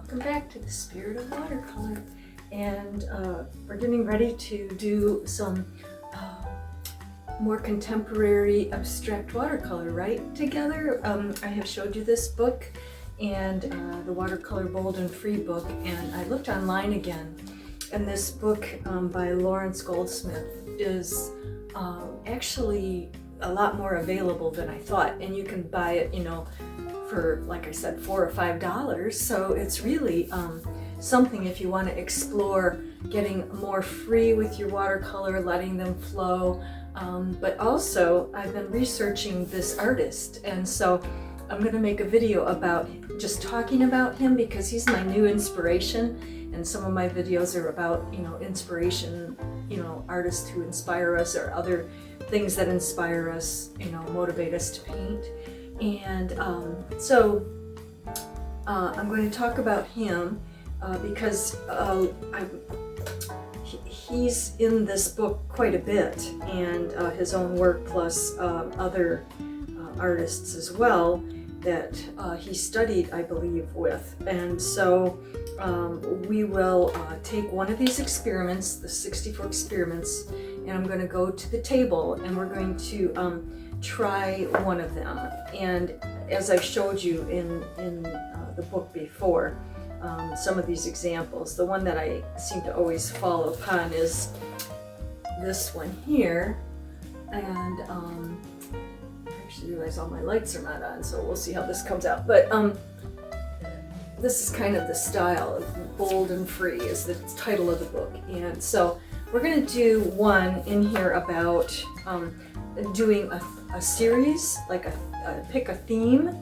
Welcome back to the Spirit of Watercolor, and we're getting ready to do some more contemporary abstract watercolor, right? Together. I have showed you this book and the Watercolor Bold and Free book, and I looked online again, and this book by Lawrence Goldsmith is actually a lot more available than I thought, and you can buy it, you know, for, like I said, $4 or $5. So it's really something if you want to explore getting more free with your watercolor, letting them flow. But also, I've been researching this artist, and so I'm going to make a video about just talking about him because he's my new inspiration, and some of my videos are about, you know, inspiration, you know, artists who inspire us or other things that inspire us, you know, motivate us to paint. And so I'm going to talk about him because he's in this book quite a bit, and his own work plus other artists as well that he studied, I believe, with. And so we will take one of these experiments, the 64 experiments, and I'm going to go to the table and we're going to try one of them. And as I've showed you in the book before, some of these examples, the one that I seem to always fall upon is this one here. And I actually realize all my lights are not on, so we'll see how this comes out. But this is kind of the style of Bold and Free is the title of the book. And so we're going to do one in here about doing a series, like pick a theme.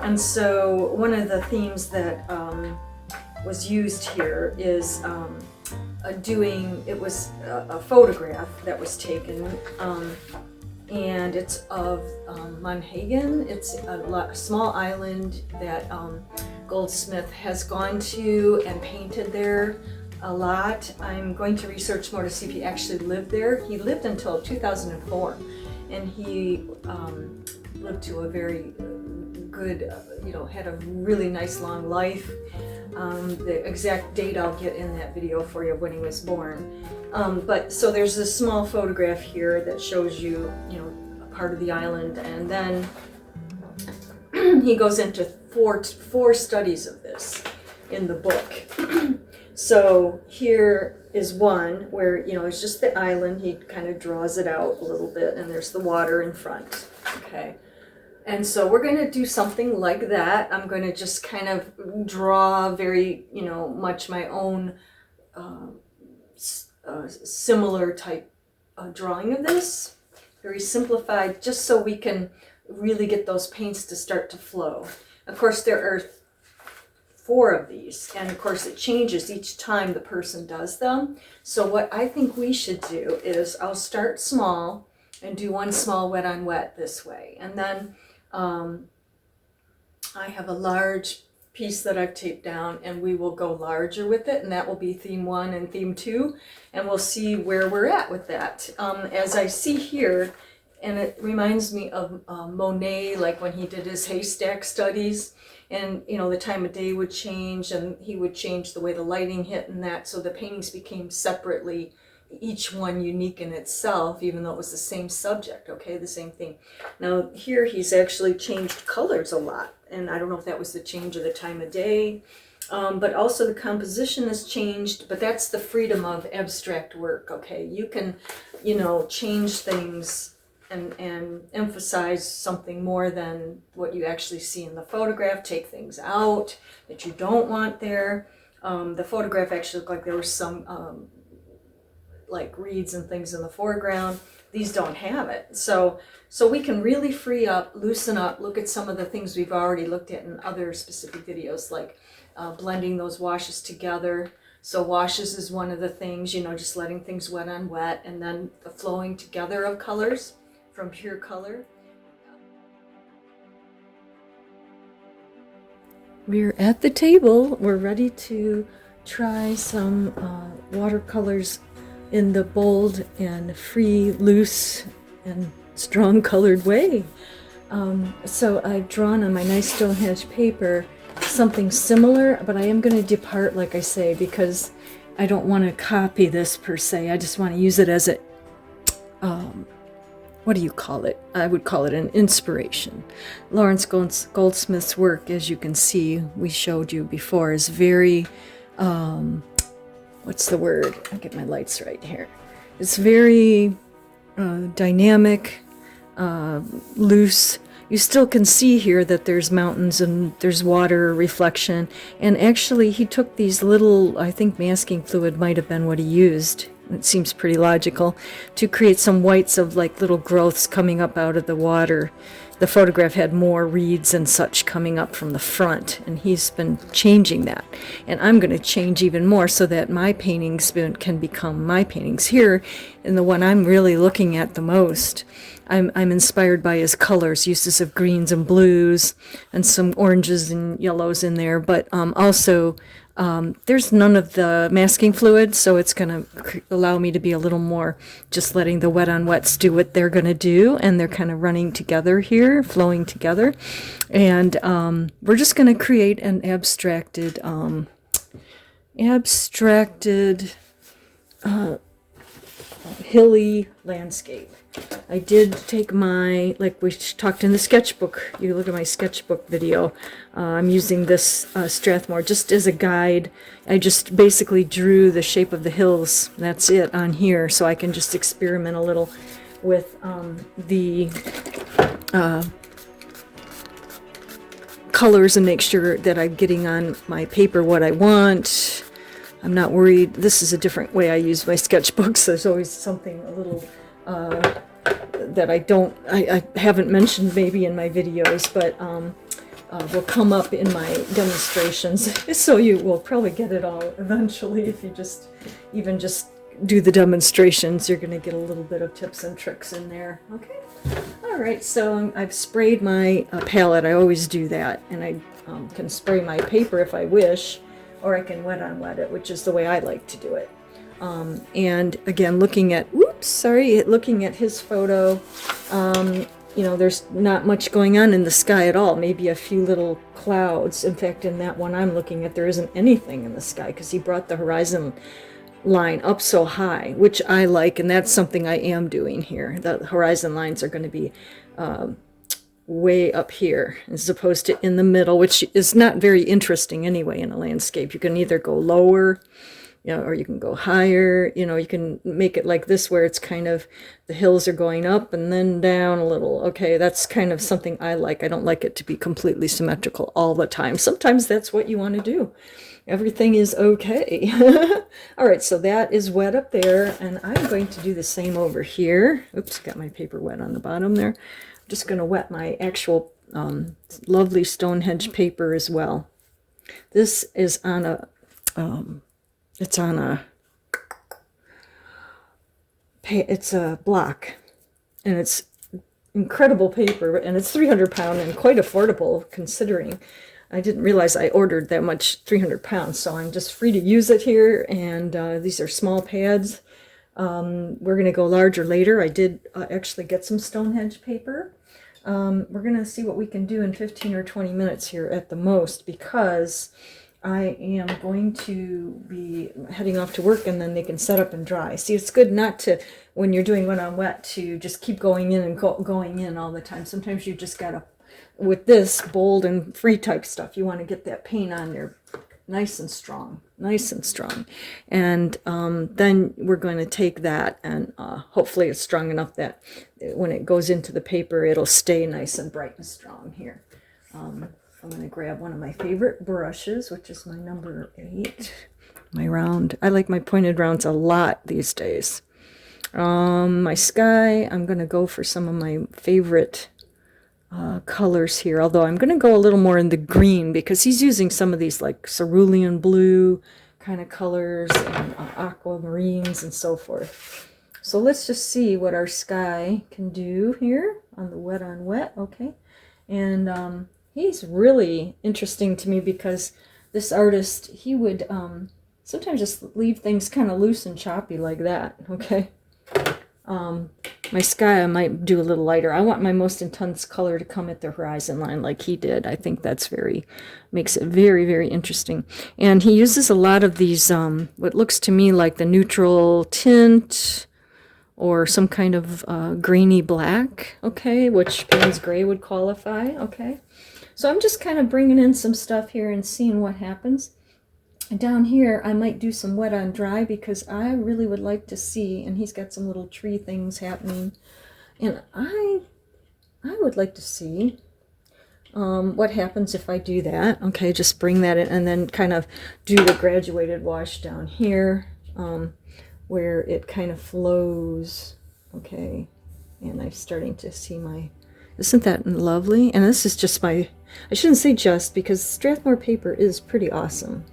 And so one of the themes that was used here is it was a photograph that was taken, and it's of Manganese. It's a small island that Goldsmith has gone to and painted there a lot. I'm going to research more to see if he actually lived there. He lived until 2004, and he lived to a very good, you know, had a really nice long life. The exact date I'll get in that video for you when he was born. But so there's this small photograph here that shows you, you know, a part of the island, and then he goes into four studies of this in the book. So here is one where, you know, it's just the island. He kind of draws it out a little bit, and there's the water in front. Okay. And so we're going to do something like that. I'm going to just kind of draw very, you know, much my own similar type drawing of this. Very simplified, just so we can really get those paints to start to flow. Of course, there are 4 of these, and of course it changes each time the person does them. So what I think we should do is I'll start small and do one small wet on wet this way, and then I have a large piece that I've taped down, and we will go larger with it, and that will be theme 1 and theme 2, and we'll see where we're at with that. As I see here, and it reminds me of Monet, like when he did his haystack studies, and, you know, the time of day would change, and he would change the way the lighting hit and that, so the paintings became separately, each one unique in itself, even though it was the same subject, okay, the same thing. Now here he's actually changed colors a lot, and I don't know if that was the change of the time of day, but also the composition has changed, but that's the freedom of abstract work, okay? You can, you know, change things and emphasize something more than what you actually see in the photograph, take things out that you don't want there. The photograph actually looked like there was some like reeds and things in the foreground. These don't have it. So we can really free up, loosen up, look at some of the things we've already looked at in other specific videos, like blending those washes together. So washes is one of the things, you know, just letting things wet on wet, and then the flowing together of colors from pure color. We're at the table. We're ready to try some watercolors in the bold and free, loose, and strong colored way. So I've drawn on my nice Stonehenge paper something similar, but I am going to depart, like I say, because I don't want to copy this per se. I just want to use it as a, what do you call it? I would call it an inspiration. Lawrence Goldsmith's work, as you can see, we showed you before, is very, what's the word? I'll get my lights right here. It's very dynamic, loose. You still can see here that there's mountains and there's water reflection. And actually, he took these little, I think masking fluid might have been what he used. It seems pretty logical, to create some whites of like little growths coming up out of the water. The photograph had more reeds and such coming up from the front, and he's been changing that. And I'm going to change even more so that my paintings can become my paintings. Here, in the one I'm really looking at the most, I'm inspired by his colors, uses of greens and blues, and some oranges and yellows in there, but also there's none of the masking fluid, so it's going to allow me to be a little more just letting the wet on wets do what they're going to do, and they're kind of running together here, flowing together. And we're just going to create an abstracted hilly landscape. I did take my, like we talked in the sketchbook, you look at my sketchbook video, I'm using this Strathmore just as a guide. I just basically drew the shape of the hills, that's it, on here, so I can just experiment a little with the colors and make sure that I'm getting on my paper what I want. I'm not worried. This is a different way I use my sketchbooks. There's always something a little that I haven't mentioned maybe in my videos, but will come up in my demonstrations. So you will probably get it all eventually if you just do the demonstrations. You're going to get a little bit of tips and tricks in there. Okay. All right. So I've sprayed my palette. I always do that, and I can spray my paper if I wish, or I can wet on wet it, which is the way I like to do it. And again, looking at his photo, you know, there's not much going on in the sky at all, maybe a few little clouds. In fact, in that one I'm looking at, there isn't anything in the sky because he brought the horizon line up so high, which I like, and that's something I am doing here. The horizon lines are going to be way up here as opposed to in the middle, which is not very interesting anyway in a landscape. You can either go lower, you know, or you can go higher. You know, you can make it like this where it's kind of the hills are going up and then down a little. Okay, that's kind of something I like. I don't like it to be completely symmetrical all the time. Sometimes that's what you want to do. Everything is okay. All right, so that is wet up there, and I'm going to do the same over here. Oops, got my paper wet on the bottom there. I'm just going to wet my actual lovely Stonehenge paper as well. This is on a it's a block, and it's incredible paper, and it's 300 pound and quite affordable considering. I didn't realize I ordered that much 300 pounds, so I'm just free to use it here, and these are small pads. We're going to go larger later. I did actually get some Stonehenge paper. We're going to see what we can do in 15 or 20 minutes here at the most, because I am going to be heading off to work, and then they can set up and dry. See, it's good not to, when you're doing wet on wet, to just keep going in and going in all the time. Sometimes you just gotta, with this bold and free type stuff, you want to get that paint on there nice and strong, and then we're going to take that, and hopefully it's strong enough that when it goes into the paper, it'll stay nice and bright and strong here. I'm going to grab one of my favorite brushes, which is my number 8, my round. I like my pointed rounds a lot these days. My sky, I'm going to go for some of my favorite colors here, although I'm going to go a little more in the green because he's using some of these like cerulean blue kind of colors and aquamarines and so forth. So let's just see what our sky can do here on the wet on wet. Okay, and he's really interesting to me because this artist, he would sometimes just leave things kind of loose and choppy like that. Okay, My sky I might do a little lighter. I want my most intense color to come at the horizon line like he did. I think that's makes it very, very interesting. And he uses a lot of these, what looks to me like the neutral tint or some kind of grainy black, okay, which Payne's gray would qualify, okay. So I'm just kind of bringing in some stuff here and seeing what happens. And down here, I might do some wet on dry because I really would like to see, and he's got some little tree things happening, and I would like to see what happens if I do that. Okay, just bring that in and then kind of do the graduated wash down here where it kind of flows, okay, and I'm starting to see my, isn't that lovely? And this is just my, I shouldn't say just, because Strathmore paper is pretty awesome.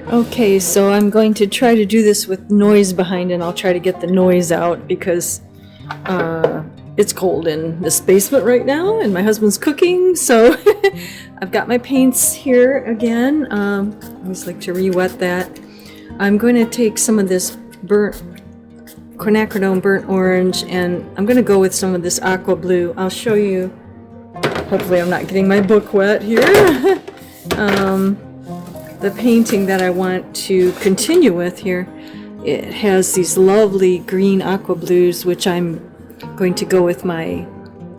Okay, so I'm going to try to do this with noise behind, and I'll try to get the noise out because it's cold in this basement right now and my husband's cooking, so I've got my paints here again. I always like to re-wet that. I'm going to take some of this burnt quinacridone burnt orange, and I'm going to go with some of this aqua blue. I'll show you. Hopefully I'm not getting my book wet here. The painting that I want to continue with here, it has these lovely green aqua blues, which I'm going to go with my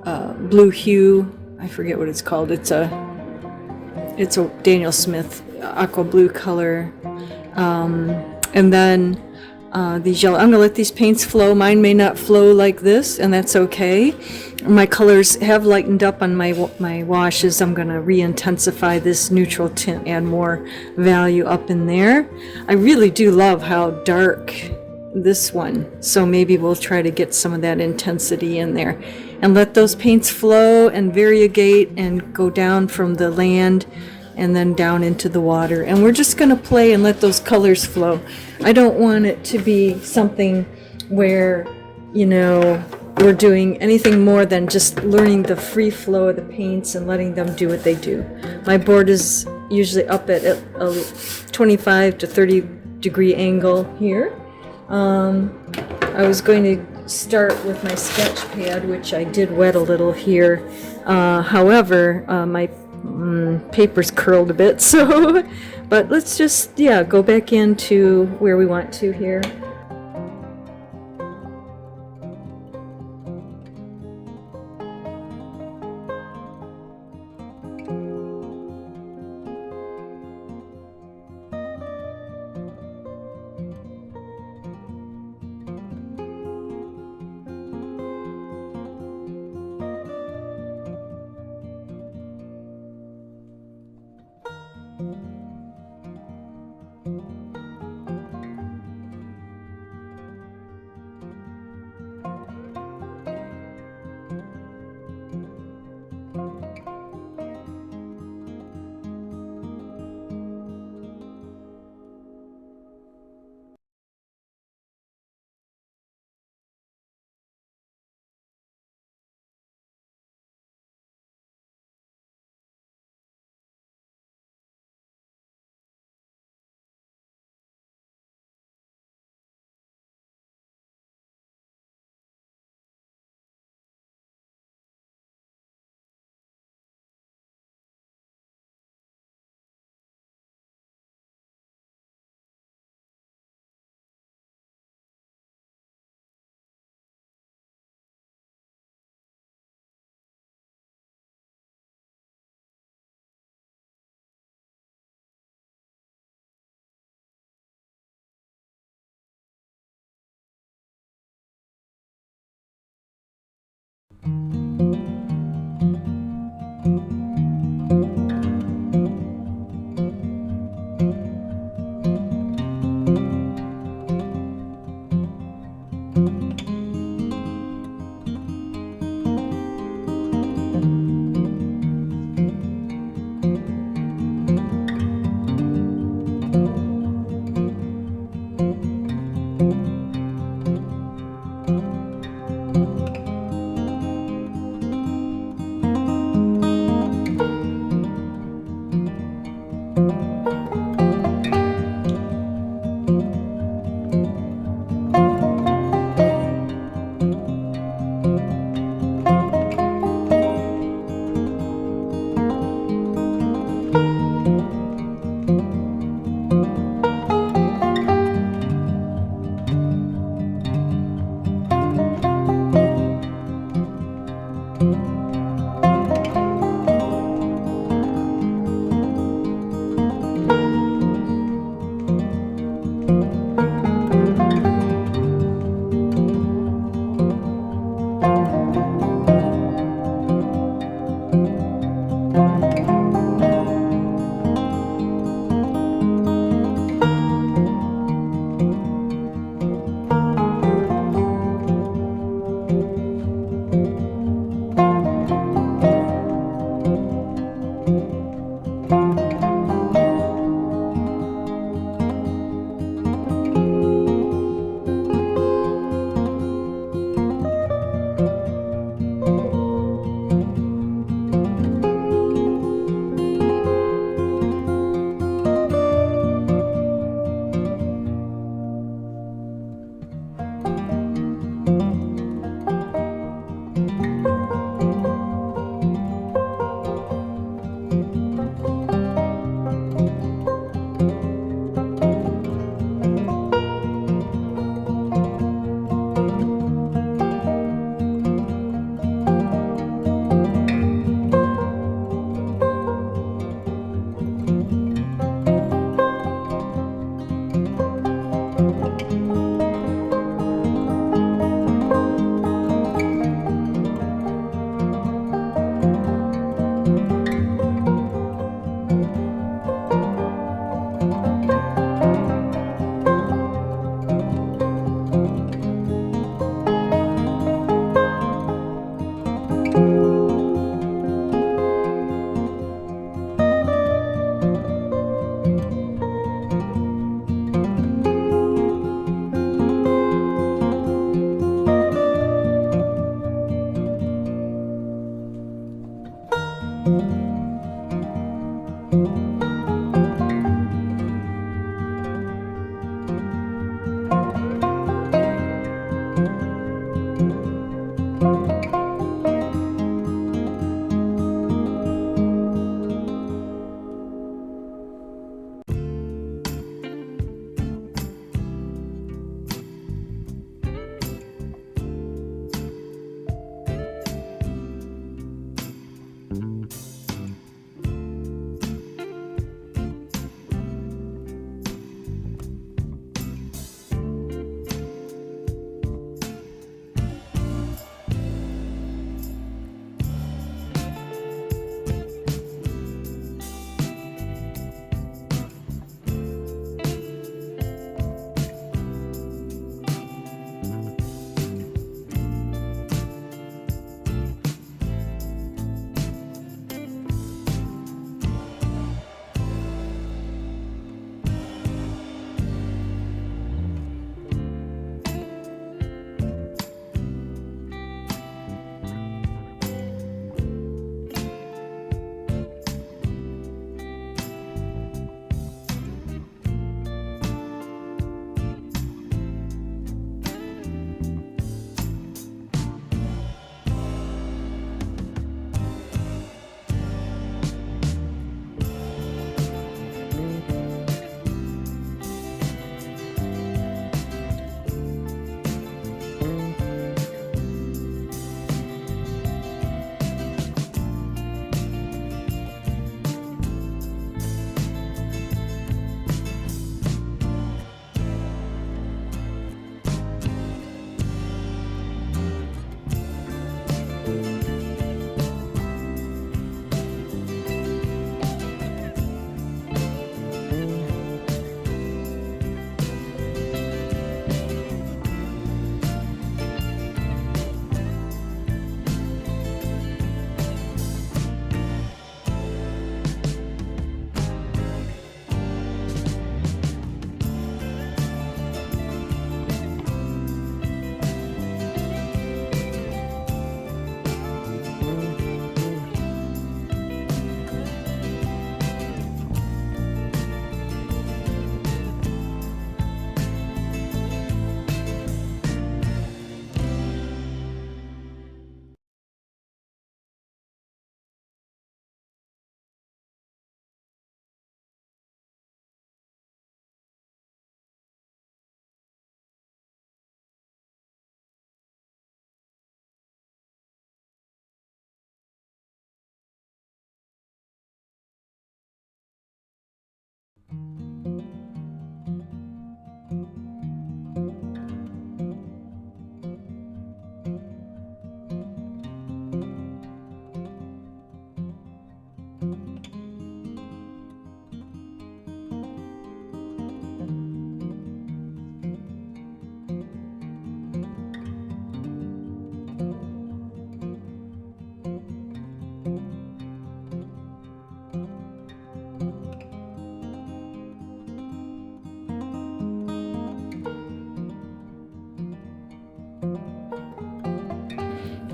Blue-Hue. I forget what it's called. It's a Daniel Smith aqua blue color. And then these yellow. I'm going to let these paints flow. Mine may not flow like this, and that's okay. My colors have lightened up on my washes. I'm going to re-intensify this neutral tint, add more value up in there. I really do love how dark this one, so maybe we'll try to get some of that intensity in there and let those paints flow and variegate and go down from the land and then down into the water. And we're just going to play and let those colors flow. I don't want it to be something where, you know, we're doing anything more than just learning the free flow of the paints and letting them do what they do. My board is usually up at a 25 to 30 degree angle here. I was going to start with my sketch pad, which I did wet a little here. However, paper's curled a bit, so, but let's just, yeah, go back into where we want to here.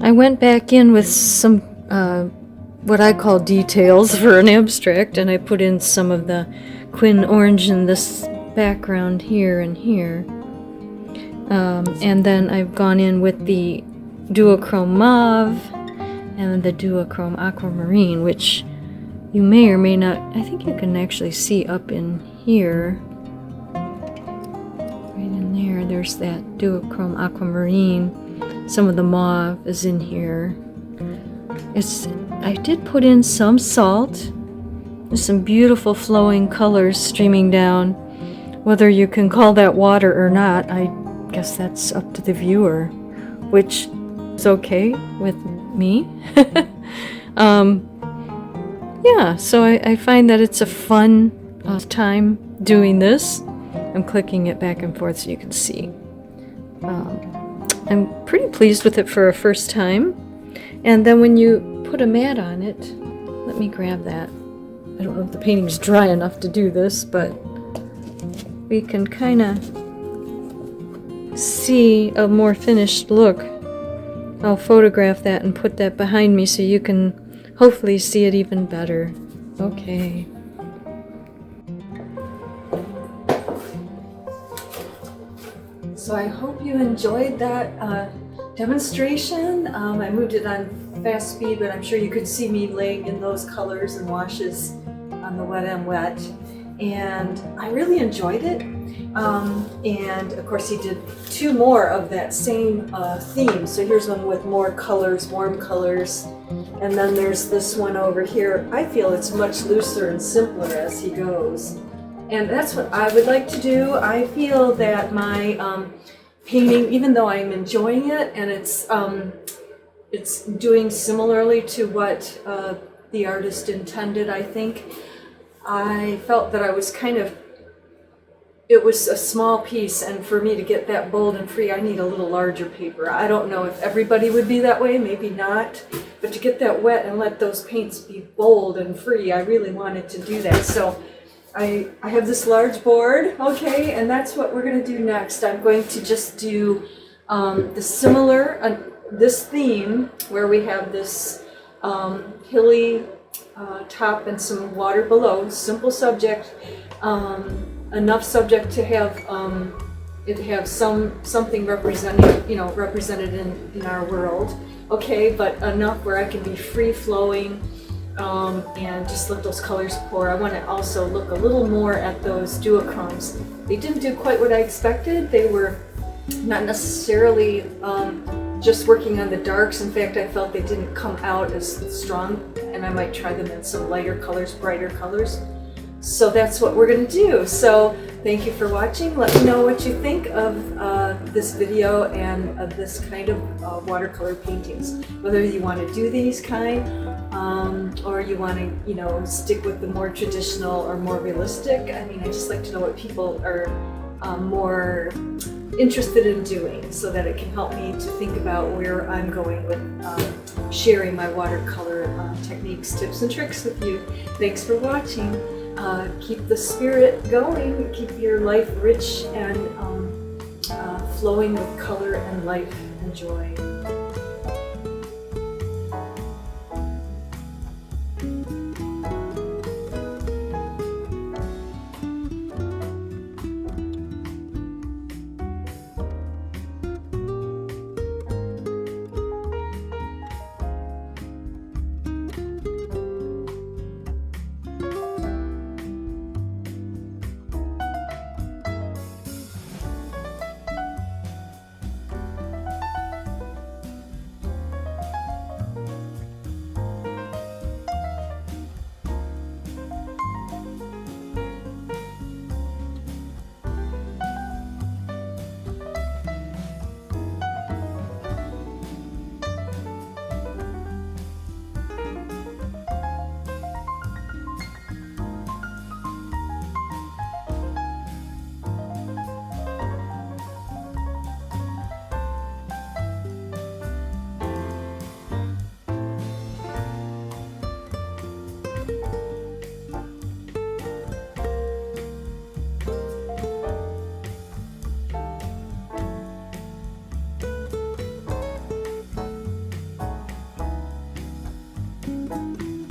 I went back in with some what I call details for an abstract, and I put in some of the Quin orange in this background here and here. And then I've gone in with the duochrome mauve and the duochrome aquamarine, which you may or may not, I think you can actually see up in here. Right in there, there's that duochrome aquamarine. Some of the mauve is in here. I did put in some salt. There's some beautiful flowing colors streaming down. Whether you can call that water or not, I guess that's up to the viewer, which is okay with me. Yeah, so I find that it's a fun time doing this. I'm clicking it back and forth so you can see. I'm pretty pleased with it for a first time. And then when you put a mat on it, let me grab that. I don't know if the painting's dry enough to do this, but we can kind of see a more finished look. I'll photograph that and put that behind me so you can hopefully see it even better. Okay. So I hope you enjoyed that demonstration. I moved it on fast speed, but I'm sure you could see me laying in those colors and washes on the wet and wet. And I really enjoyed it. And of course he did two more of that same theme. So here's one with more colors, warm colors. And then there's this one over here. I feel it's much looser and simpler as he goes. And that's what I would like to do. I feel that my painting, even though I'm enjoying it and it's doing similarly to what the artist intended, I think, I felt that I was it was a small piece, and for me to get that bold and free, I need a little larger paper. I don't know if everybody would be that way, maybe not, but to get that wet and let those paints be bold and free, I really wanted to do that. So I have this large board, okay, and that's what we're going to do next. I'm going to just do this theme where we have this hilly top and some water below, simple subject, enough subject to have it have something represented in our world, okay, but enough where I can be free flowing. And just let those colors pour. I want to also look a little more at those duochromes. They didn't do quite what I expected. They were not necessarily just working on the darks. In fact, I felt they didn't come out as strong, and I might try them in some lighter colors, brighter colors. So that's what we're going to do. So thank you for watching. Let me know what you think of this video and of this kind of watercolor paintings. Whether you want to do these kind or you want to, stick with the more traditional or more realistic. I mean, I just like to know what people are more interested in doing so that it can help me to think about where I'm going with sharing my watercolor techniques, tips, and tricks with you. Thanks for watching. Keep the spirit going, keep your life rich and flowing with color and life and joy. you.